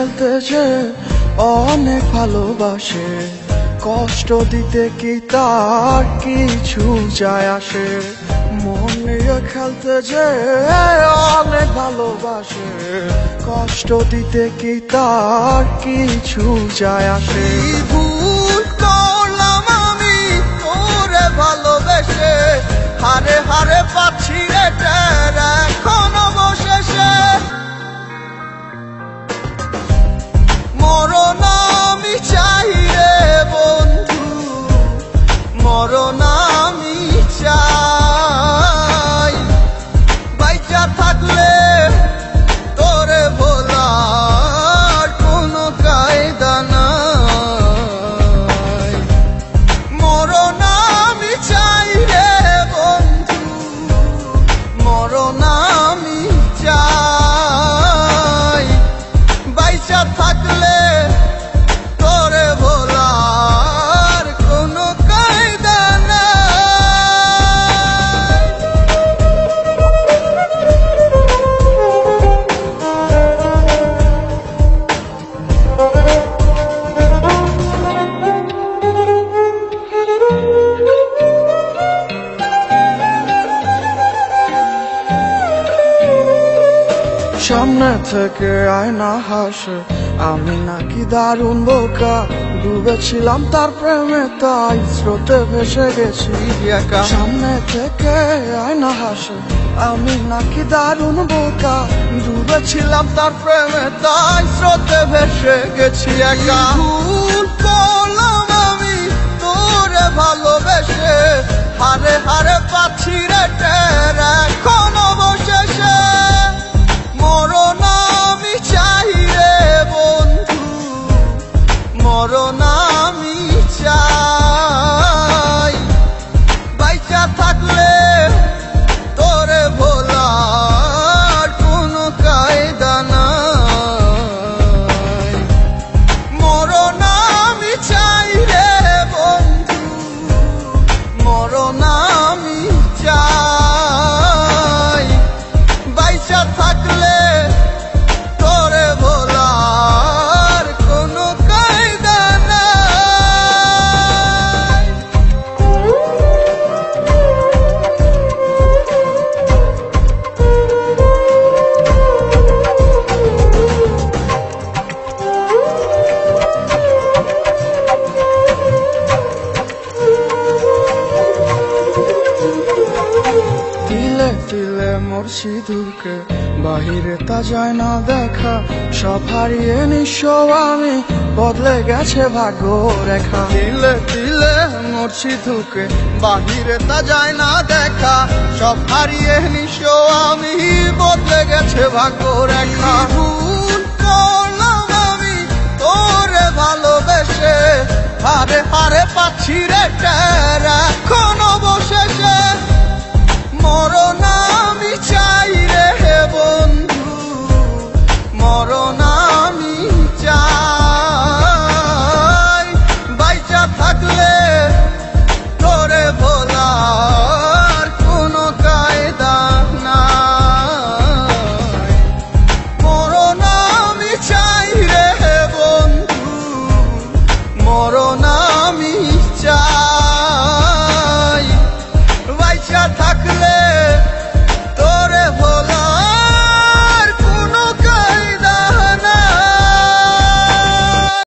খেলতে যে অনেক ভালোবাসে, কষ্ট দিতে কি তার কিছু যায় আসে। মন নিয়ে খেলতে যে অনেক ভালোবাসে, কষ্ট দিতে কি তার কিছু যায় আসে। ভুল করলাম আমি তোরে ভালোবেসে, হারে হারে পাচ্ছি রে টের এখন অবশেষে। মরণ আমি চাই রে বন্ধু, মরণ আমি চাই। বাইচা থাকলে তোরে ভোলার কোনো কায়দা নাই। মরণ আমি চাই রে বন্ধু, মরণ আমি চাই। বাইচা থাকলে তোরে ভোলার কোনো কায়দা নাই। সামনে থেকে আয়না হাসে, আমি নাকি দারুণ বোকা। ডুবেছিলাম তার প্রেমে, তাই স্রোতে ভেসে গেছি একা। সামনে থেকে আয়না হাসে, আমি নাকি দারুণ বোকা। ডুবেছিলাম তার প্রেমে, তাই স্রোতে ভেসে গেছি একা। ভুল করলাম আমি তোরে ভালোবেসে, হারে হারে পাচ্ছি রে টের এখন অবশেষে। মরণ আমি চাই রে বন্ধু, মরণ আমি চাই। বাইচা থাকলে তোরে ভোলার কোনো কায়দা নাই। মরণ আমি চাই রে বন্ধু, মরণ আমি চাই। বাইচা থাকলে তোরে ভোলার কোনো কায়দা নাই। তিলে তিলে মরছি দূরকে, বাহিরে তা যায় না দেখা। সব হারিয়ে নিঃস্ব আমি, বদলে গেছে ভাগ্য রেখা। তিলে তিলে মরছি ধুকে, বাহিরে তা যায় না দেখা। সব হারিয়ে নিঃস্ব আমি, বদলে গেছে ভাগ্য রেখা। ভুল করলাম আমি তোরে ভালোবেসে, হারে হারে পাচ্ছি রে টের